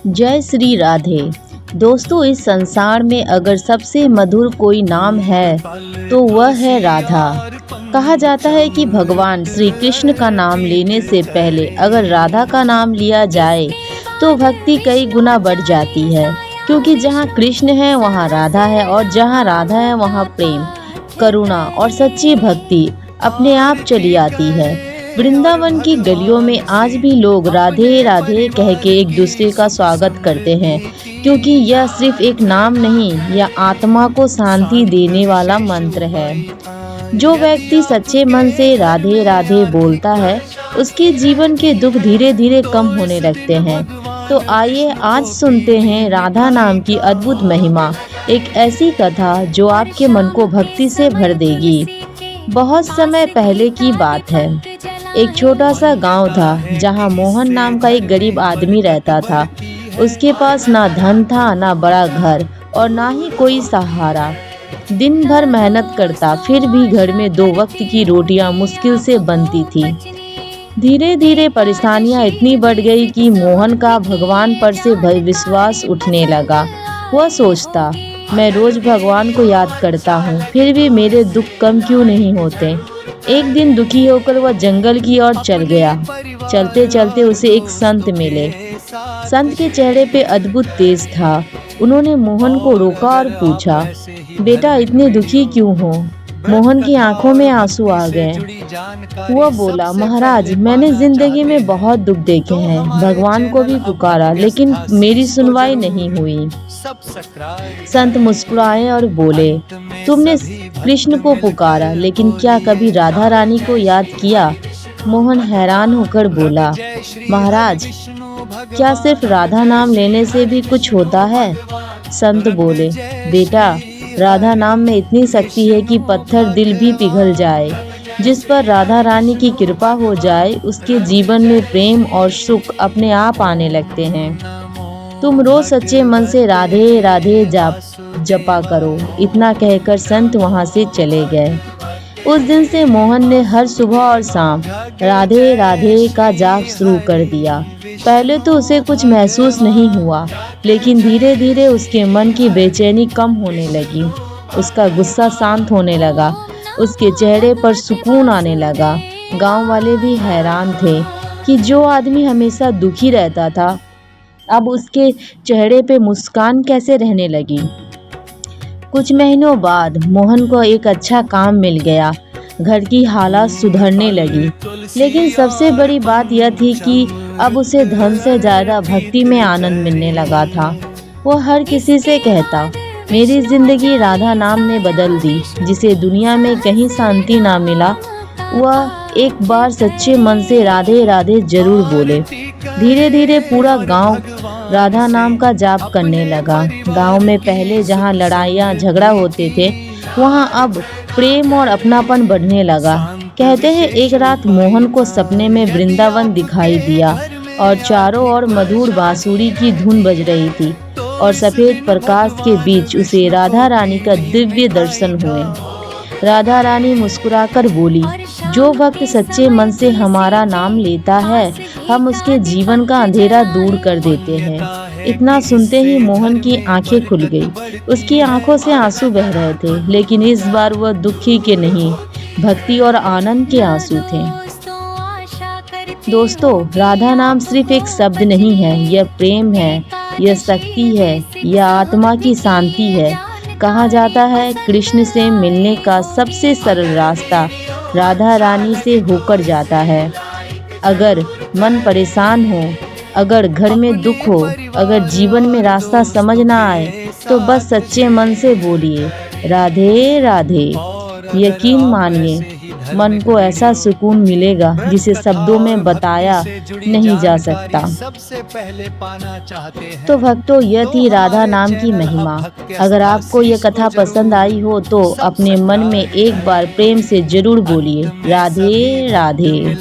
जय श्री राधे। दोस्तों, इस संसार में अगर सबसे मधुर कोई नाम है तो वह है राधा। कहा जाता है कि भगवान श्री कृष्ण का नाम लेने से पहले अगर राधा का नाम लिया जाए तो भक्ति कई गुना बढ़ जाती है, क्योंकि जहाँ कृष्ण है वहाँ राधा है, और जहाँ राधा है वहाँ प्रेम, करुणा और सच्ची भक्ति अपने आप चली आती है। वृंदावन की गलियों में आज भी लोग राधे राधे कह के एक दूसरे का स्वागत करते हैं, क्योंकि यह सिर्फ एक नाम नहीं, यह आत्मा को शांति देने वाला मंत्र है। जो व्यक्ति सच्चे मन से राधे राधे बोलता है, उसके जीवन के दुख धीरे धीरे कम होने लगते हैं। तो आइए आज सुनते हैं राधा नाम की अद्भुत महिमा, एक ऐसी कथा जो आपके मन को भक्ति से भर देगी। बहुत समय पहले की बात है। एक छोटा सा गांव था जहां मोहन नाम का एक गरीब आदमी रहता था। उसके पास ना धन था, ना बड़ा घर और ना ही कोई सहारा। दिन भर मेहनत करता, फिर भी घर में 2 वक्त की रोटियां मुश्किल से बनती थी। धीरे धीरे परेशानियां इतनी बढ़ गई कि मोहन का भगवान पर से विश्वास उठने लगा। वह सोचता, मैं रोज भगवान को याद करता हूँ, फिर भी मेरे दुख कम क्यों नहीं होते। एक दिन दुखी होकर वह जंगल की ओर चल गया। चलते चलते उसे एक संत मिले। संत के चेहरे पे अद्भुत तेज था। उन्होंने मोहन को रोका और पूछा, बेटा इतने दुखी क्यों हो? मोहन की आंखों में आंसू आ गए। वह बोला, महाराज मैंने जिंदगी में बहुत दुख देखे हैं, भगवान को भी पुकारा लेकिन मेरी सुनवाई नहीं हुई। संत मुस्कुराए और बोले, तुमने कृष्ण को पुकारा लेकिन क्या कभी राधा रानी को याद किया? मोहन हैरान होकर बोला, महाराज क्या सिर्फ राधा नाम लेने से भी कुछ होता है? संत बोले, बेटा राधा नाम में इतनी शक्ति है कि पत्थर दिल भी पिघल जाए। जिस पर राधा रानी की कृपा हो जाए उसके जीवन में प्रेम और सुख अपने आप आने लगते हैं। तुम रोज सच्चे मन से राधे राधे जपा करो। इतना कहकर संत वहां से चले गए। उस दिन से मोहन ने हर सुबह और शाम राधे राधे का जाप शुरू कर दिया। पहले तो उसे कुछ महसूस नहीं हुआ, लेकिन धीरे धीरे उसके मन की बेचैनी कम होने लगी। उसका गुस्सा शांत होने लगा, उसके चेहरे पर सुकून आने लगा। गांव वाले भी हैरान थे कि जो आदमी हमेशा दुखी रहता था, अब उसके चेहरे पे मुस्कान कैसे रहने लगी। कुछ महीनों बाद मोहन को एक अच्छा काम मिल गया। घर की हालात सुधरने लगी, लेकिन सबसे बड़ी बात यह थी कि अब उसे धन से ज़्यादा भक्ति में आनंद मिलने लगा था। वो हर किसी से कहता, मेरी जिंदगी राधा नाम ने बदल दी। जिसे दुनिया में कहीं शांति ना मिला, वह एक बार सच्चे मन से राधे राधे जरूर बोले। धीरे धीरे पूरा गांव राधा नाम का जाप करने लगा। गांव में पहले जहां लड़ाइयाँ झगड़ा होते थे, वहां अब प्रेम और अपनापन बढ़ने लगा। कहते हैं एक रात मोहन को सपने में वृंदावन दिखाई दिया और चारों ओर मधुर बांसुरी की धुन बज रही थी, और सफेद प्रकाश के बीच उसे राधा रानी का दिव्य दर्शन हुए। राधा रानी मुस्कुराकर बोली, जो भक्त सच्चे मन से हमारा नाम लेता है, हम उसके जीवन का अंधेरा दूर कर देते हैं। इतना सुनते ही मोहन की आंखें खुल गई। उसकी आंखों से आंसू बह रहे थे, लेकिन इस बार वह दुखी के नहीं, भक्ति और आनंद के आंसू थे। दोस्तों, राधा नाम सिर्फ एक शब्द नहीं है, यह प्रेम है, यह शक्ति है, यह आत्मा की शांति है। कहा जाता है कृष्ण से मिलने का सबसे सरल रास्ता राधा रानी से होकर जाता है। अगर मन परेशान हो, अगर घर में दुख हो, अगर जीवन में रास्ता समझ ना आए, तो बस सच्चे मन से बोलिए राधे राधे। यकीन मानिए, मन को ऐसा सुकून मिलेगा जिसे शब्दों में बताया नहीं जा सकता। तो भक्तों, यह थी राधा नाम की महिमा। अगर आपको यह कथा पसंद आई हो तो अपने मन में एक बार प्रेम से जरूर बोलिए राधे राधे।